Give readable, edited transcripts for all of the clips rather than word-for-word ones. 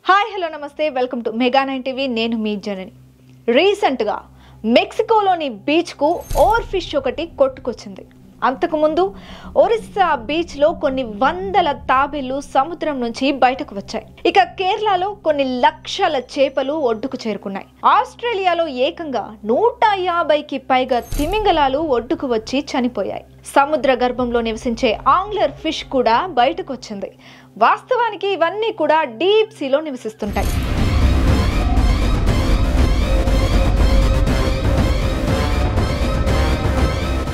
Hi hello నమస్తే welcome to mega 9 TV నేను మీ జనని. రీసెంట్గా మెక్సికోలోని బీచ్కు ఓవర్ ఫిష్ ఒకటి కొట్టుకొచ్చింది. అంతకుముందు ఒరిస్సా బీచ్లో కొన్ని వందల తాబేళ్లు సముద్రం నుంచి బయటకు వచ్చాయి. ఇక కేరళలో కొన్ని లక్షల చేపలు ఒడ్డుకు చేరుకున్నాయి. ఆస్ట్రేలియాలో ఏకంగా 150కి పైగా తిమింగలాలు ఒడ్డుకు వచ్చి చనిపోయాయి. సముద్ర గర్భంలో నివసించే ఆంగ్లర్ ఫిష్ కూడా బయటకు వచ్చింది. వాస్తవానికి ఇవన్నీ కూడా డీప్ సీలో నివసిస్తుంటాయి.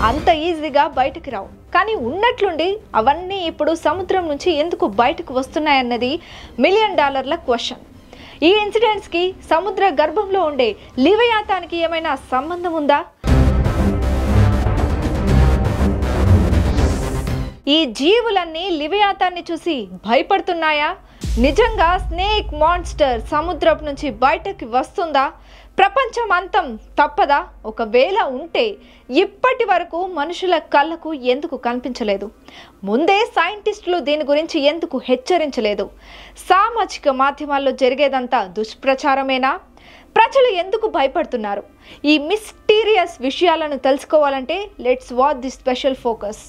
అంత ఈజీగా బయటకు రావు, కానీ ఉన్నట్లుండి అవన్నీ ఇప్పుడు సముద్రం నుంచి ఎందుకు బయటకు వస్తున్నాయన్నది $1 మిలియన్ క్వశ్చన్. ఈ ఇన్సిడెంట్స్కి సముద్ర గర్భంలో ఉండే లివయాతానికి ఏమైనా సంబంధం ఉందా? ఈ జీవులన్నీ లివయాతాన్ని చూసి భయపడుతున్నాయా? నిజంగా స్నేక్ మాన్స్టర్ సముద్రం నుంచి బయటకు వస్తుందా? ప్రపంచం అంతం తప్పదా? ఒకవేళ ఉంటే ఇప్పటి వరకు మనుషుల కళ్ళకు ఎందుకు కనిపించలేదు? ముందే సైంటిస్టులు దీని గురించి ఎందుకు హెచ్చరించలేదు? సామాజిక మాధ్యమాల్లో జరిగేదంతా దుష్ప్రచారమేనా? ప్రజలు ఎందుకు భయపడుతున్నారు? ఈ మిస్టీరియస్ విషయాలను తెలుసుకోవాలంటే let's watch the special focus.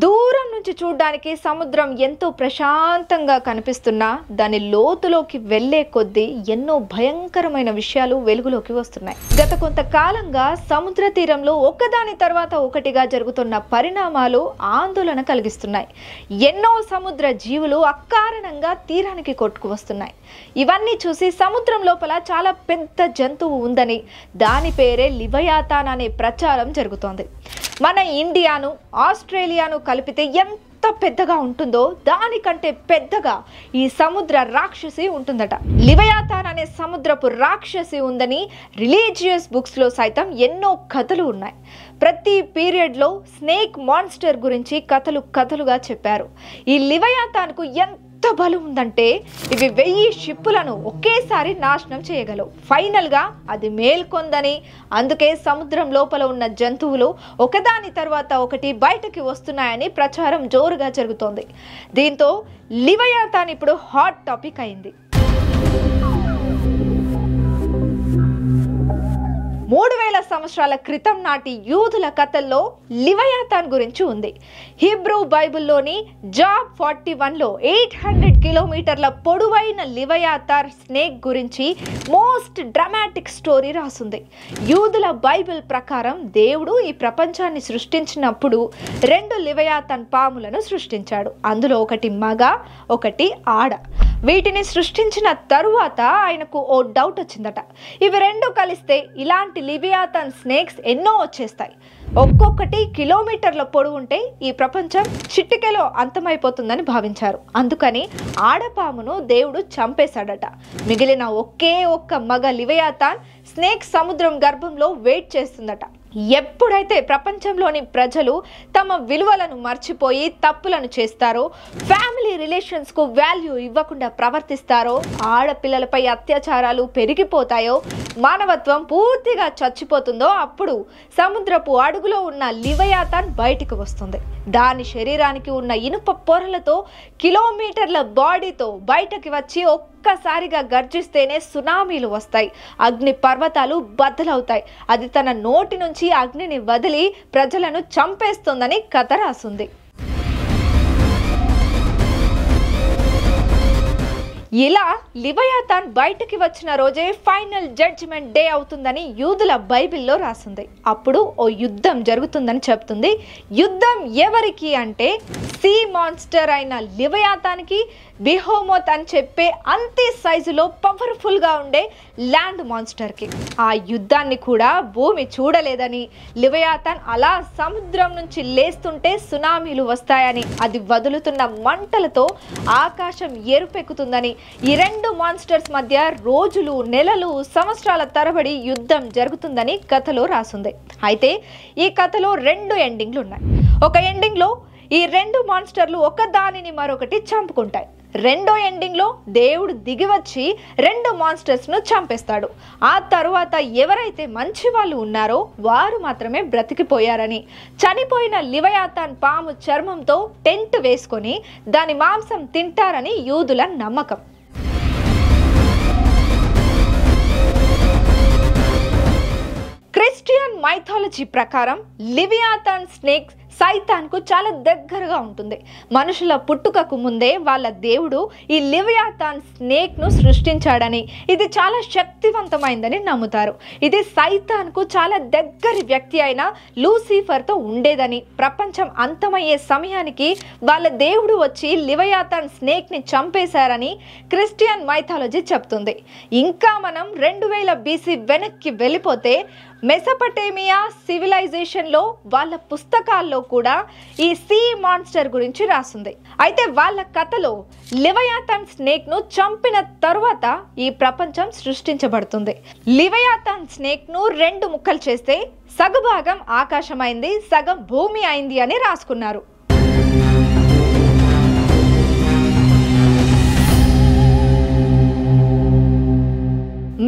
దూరం నుంచి చూడడానికి సముద్రం ఎంతో ప్రశాంతంగా కనిపిస్తున్నా దాని లోతులోకి వెళ్లే కొద్దీ ఎన్నో భయంకరమైన విషయాలు వెలుగులోకి వస్తున్నాయి. గత కొంతకాలంగా సముద్ర తీరంలో ఒకదాని తర్వాత ఒకటిగా జరుగుతున్న పరిణామాలు ఆందోళన కలిగిస్తున్నాయి. ఎన్నో సముద్ర జీవులు అకారణంగా తీరానికి కొట్టుకు వస్తున్నాయి. ఇవన్నీ చూసి సముద్రం లోపల చాలా పెద్ద జంతువు ఉందని, దాని పేరే లివయాతాన్ అనే ప్రచారం జరుగుతోంది. మన ఇండియాను ఆస్ట్రేలియాను కలిపితే ఎంత పెద్దగా ఉంటుందో దానికంటే పెద్దగా ఈ సముద్ర రాక్షసి ఉంటుందట. లివయాతాన్ అనే సముద్రపు రాక్షసి ఉందని రిలీజియస్ బుక్స్లో సైతం ఎన్నో కథలు ఉన్నాయి. ప్రతి పీరియడ్లో స్నేక్ మాన్స్టర్ గురించి కథలుగా చెప్పారు. ఈ లివయాతాన్కు ఎంత బలం ఉందంటే ఇవి 1000 షిప్పులను ఒకేసారి నాశనం చేయగలవు. ఫైనల్గా అది మేల్కొందని, అందుకే సముద్రం లోపల ఉన్న జంతువులు ఒకదాని తర్వాత ఒకటి బయటకి వస్తున్నాయని ప్రచారం జోరుగా జరుగుతోంది. దీంతో లివయాతాన్ ఇప్పుడు హాట్ టాపిక్ అయింది. 3000 సంవత్సరాల క్రితం నాటి యూదుల కథల్లో లివయాతాన్ గురించి ఉంది. హీబ్రూ బైబిల్లోని జాబ్ 41లో 800 కిలోమీటర్ల పొడవైన లివయాతాన్ స్నేక్ గురించి మోస్ట్ డ్రామాటిక్ స్టోరీ రాసుంది. యూదుల బైబిల్ ప్రకారం దేవుడు ఈ ప్రపంచాన్ని సృష్టించినప్పుడు 2 లివయాతాన్ పాములను సృష్టించాడు. అందులో ఒకటి మగ, ఒకటి ఆడ. వీటిని సృష్టించిన తరువాత ఆయనకు ఓ డౌట్ వచ్చిందట. ఇవి 2 కలిస్తే ఇలాంటి లివయాతాన్ స్నేక్స్ ఎన్నో వచ్చేస్తాయి. ఒక్కొక్కటి కిలోమీటర్ల పొడవు ఉంటే ఈ ప్రపంచం చిటికెలో అంతమైపోతుందని భావించారు. అందుకని ఆడపామును దేవుడు చంపేశాడట. మిగిలిన ఒకే ఒక్క మగ లివయాతాన్ స్నేక్ సముద్రం గర్భంలో వెయిట్ చేస్తుందట. ఎప్పుడైతే ప్రపంచంలోని ప్రజలు తమ విలువలను మర్చిపోయి తప్పులను చేస్తారో, ఫ్యామిలీ రిలేషన్స్కు వాల్యూ ఇవ్వకుండా ప్రవర్తిస్తారో, ఆడపిల్లలపై అత్యాచారాలు పెరిగిపోతాయో, మానవత్వం పూర్తిగా చచ్చిపోతుందో అప్పుడు సముద్రపు అడుగులో ఉన్న లివయాతాన్ బయటికి వస్తుంది. దాని శరీరానికి ఉన్న ఇనుప పొరలతో, కిలోమీటర్ల బాడీతో బయటకి వచ్చి ఒక్కసారిగా గర్జిస్తేనే సునామీలు వస్తాయి. అగ్ని పర్వతాలు బద్దలవుతాయి. అది తన నోటి నుంచి అగ్నిని వదిలి ప్రజలను చంపేస్తుందని కథ రాసుంది. ఇలా లివయాతాన్ బయటకి వచ్చిన రోజే ఫైనల్ జడ్జిమెంట్ డే అవుతుందని యూదుల బైబిల్లో రాసింది. అప్పుడు ఓ యుద్ధం జరుగుతుందని చెప్తుంది. యుద్ధం ఎవరికి అంటే సీ మాన్స్టర్ అయిన లివయాతాన్కి, బిహోమోత్ అని చెప్పే అంతే సైజులో పవర్ఫుల్గా ఉండే ల్యాండ్ మాన్స్టర్కి. ఆ యుద్ధాన్ని కూడా భూమి చూడలేదని, లివయాతాన్ అలా సముద్రం నుంచి లేస్తుంటే సునామీలు వస్తాయని, అది వదులుతున్న మంటలతో ఆకాశం ఎరుపెక్కుతుందని, ఈ 2 మాన్స్టర్స్ మధ్య రోజులు, నెలలు, సంవత్సరాల తరబడి యుద్ధం జరుగుతుందని కథలో రాసుంది. అయితే ఈ కథలో 2 ఎండింగ్లు ఉన్నాయి. ఒక ఎండింగ్లో ఈ రెండు మాన్స్టర్లు ఒకదానిని మరొకటి చంపుకుంటాయి. రెండో ఎండింగ్ లో దేవుడు దిగివచ్చి రెండు మాన్స్టర్స్ ను చంపేస్తాడు. ఆ తరువాత ఎవరైతే మంచి వాళ్ళు ఉన్నారో వారు మాత్రమే బ్రతికిపోయారని, చనిపోయిన లివయాతాన్ పాము చర్మంతో టెంట్ వేసుకొని దాని మాంసం తింటారని యూదుల నమ్మకం. క్రిస్టియన్ మైథాలజీ ప్రకారం లివియాతాన్ స్నేక్ సైతాన్కు చాలా దగ్గరగా ఉంటుంది. మనుషుల పుట్టుకకు ముందే వాళ్ళ దేవుడు ఈ లివియాతాన్ స్నేక్ను సృష్టించాడని, ఇది చాలా శక్తివంతమైందని నమ్ముతారు. ఇది సైతాన్కు చాలా దగ్గరి వ్యక్తి అయిన లూసిఫర్తో ఉండేదని, ప్రపంచం అంతమయ్యే సమయానికి వాళ్ళ దేవుడు వచ్చి లివియాతాన్ స్నేక్ని చంపేశారని క్రిస్టియన్ మైథాలజీ చెప్తుంది. ఇంకా మనం 2000 BC వెనక్కి వెళ్ళిపోతే మెసపటేమియా సివిలైజేషన్లో వాళ్ళ పుస్తకాల్లో కూడా ఈ సీ మాన్స్టర్ గురించి రాస్తుంది. అయితే వాళ్ళ కథలో లివయాతాన్ స్నేక్ ను చంపిన తరువాత ఈ ప్రపంచం సృష్టించబడుతుంది. లివయాతాన్ స్నేక్ ను 2 ముక్కలు చేస్తే సగభాగం ఆకాశమైంది, సగం భూమి అయింది అని రాసుకున్నారు.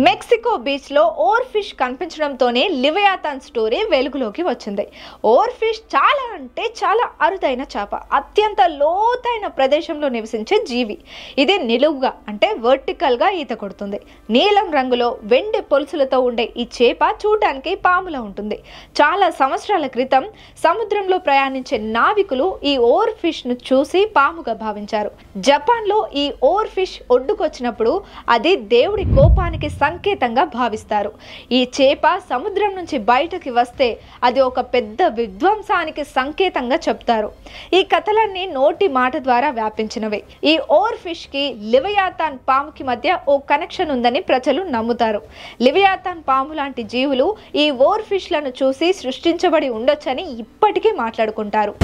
మెక్సికో బీచ్ లో ఓర్ ఫిష్ కనిపించడంతోనే లివయాతాన్ స్టోరీ వెలుగులోకి వచ్చింది. ఓర్ ఫిష్ చాలా అంటే చాలా అరుదైన చేప, అత్యంత లోతైన ప్రదేశంలో నివసించే జీవి. ఇది నిలువుగా అంటే వర్టికల్ గా ఈత కొడుతుంది. నీలం రంగులో వెండి పొలుసులతో ఉండే ఈ చేప చూడడానికి పాములా ఉంటుంది. చాలా సంవత్సరాల క్రితం సముద్రంలో ప్రయాణించే నావికులు ఈ ఓర్ ఫిష్ ను చూసి పాముగా భావించారు. జపాన్ లో ఈ ఓర్ ఫిష్ ఒడ్డుకొచ్చినప్పుడు అది దేవుడి కోపానికి సంకేతంగా భావిస్తారు. ఈ చేప సముద్రం నుంచి బయటకి వస్తే అది ఒక పెద్ద విధ్వంసానికి సంకేతంగా చెప్తారు. ఈ కథలన్నీ నోటి మాట ద్వారా వ్యాపించినవే. ఈ ఓర్ ఫిష్ కి లివయాతాన్ పాముకి మధ్య ఓ కనెక్షన్ ఉందని ప్రజలు నమ్ముతారు. లివయాతాన్ పాము లాంటి జీవులు ఈ ఓర్ ఫిష్ లను చూసి సృష్టించబడి ఉండొచ్చని ఇప్పటికీ మాట్లాడుకుంటారు.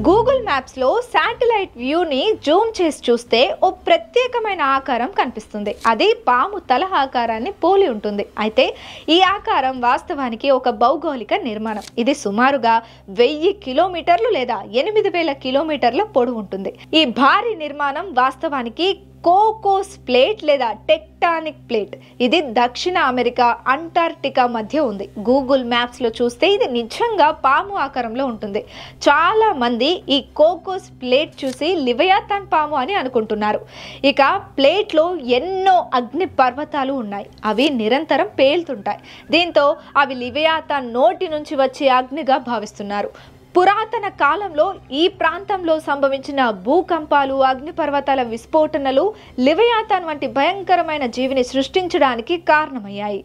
గూగుల్ మ్యాప్స్ లో శాటిలైట్ వ్యూని జూమ్ చేసి చూస్తే ఓ ప్రత్యేకమైన ఆకారం కనిపిస్తుంది. అది పాము తల ఆకారాన్ని పోలి ఉంటుంది. అయితే ఈ ఆకారం వాస్తవానికి ఒక భౌగోళిక నిర్మాణం. ఇది సుమారుగా 1000 కిలోమీటర్లు లేదా 8000 కిలోమీటర్ల పొడవు ఉంటుంది. ఈ భారీ నిర్మాణం వాస్తవానికి కోకోస్ ప్లేట్ లేదా టెక్టానిక్ ప్లేట్. ఇది దక్షిణ అమెరికా, అంటార్క్టికా మధ్య ఉంది. గూగుల్ మ్యాప్స్ లో చూస్తే ఇది నిజంగా పాము ఆకారంలో ఉంటుంది. చాలా మంది ఈ కోకోస్ ప్లేట్ చూసి లివయాతాన్ పాము అని అనుకుంటున్నారు. ఇక ప్లేట్ లో ఎన్నో అగ్ని పర్వతాలు ఉన్నాయి. అవి నిరంతరం పేలుతుంటాయి. దీంతో అవి లివయాతాన్ నోటి నుంచి వచ్చే అగ్నిగా భావిస్తున్నారు. పురాతన కాలంలో ఈ ప్రాంతంలో సంభవించిన భూకంపాలు, అగ్నిపర్వతాల విస్ఫోటనలు లివయాతాన్ వంటి భయంకరమైన జీవిని సృష్టించడానికి కారణమయ్యాయి.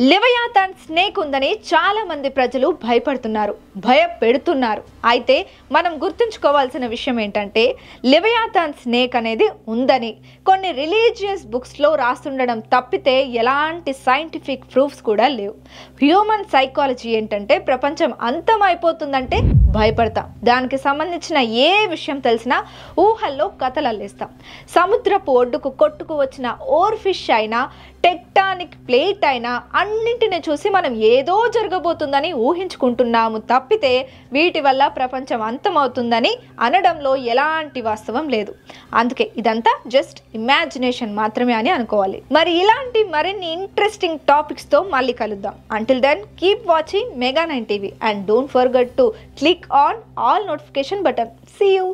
లివయాతాన్ స్నేక్ ఉందని చాలా మంది ప్రజలు భయపడుతున్నారు, భయపెడుతున్నారు. అయితే మనం గుర్తుంచుకోవాల్సిన విషయం ఏంటంటే లివయాతాన్ స్నేక్ అనేది ఉందని కొన్ని రిలీజియస్ బుక్స్లో రాస్తుండడం తప్పితే ఎలాంటి సైంటిఫిక్ ప్రూఫ్స్ కూడా లేవు. హ్యూమన్ సైకాలజీ ఏంటంటే ప్రపంచం అంతమైపోతుందంటే భయపడతాం. దానికి సంబంధించిన ఏ విషయం తెలిసినా ఊహల్లో కథలు అల్లేస్తాం. సముద్రపు ఒడ్డుకు కొట్టుకు వచ్చిన ఓర్ ఫిష్ అయినా, టెక్టానిక్ ప్లేట్ అయినా అన్నింటిని చూసి మనం ఏదో జరగబోతుందని ఊహించుకుంటున్నాము తప్పితే వీటి వల్ల ప్రపంచం అంతమవుతుందని అనడంలో ఎలాంటి వాస్తవం లేదు. అందుకే ఇదంతా జస్ట్ ఇమాజినేషన్ మాత్రమే అని అనుకోవాలి. మరి ఇలాంటి మరిన్ని ఇంట్రెస్టింగ్ టాపిక్స్తో మళ్ళీ కలుద్దాం. Until then keep watching Mega 9 TV and don't forget to click on all notification button. See you.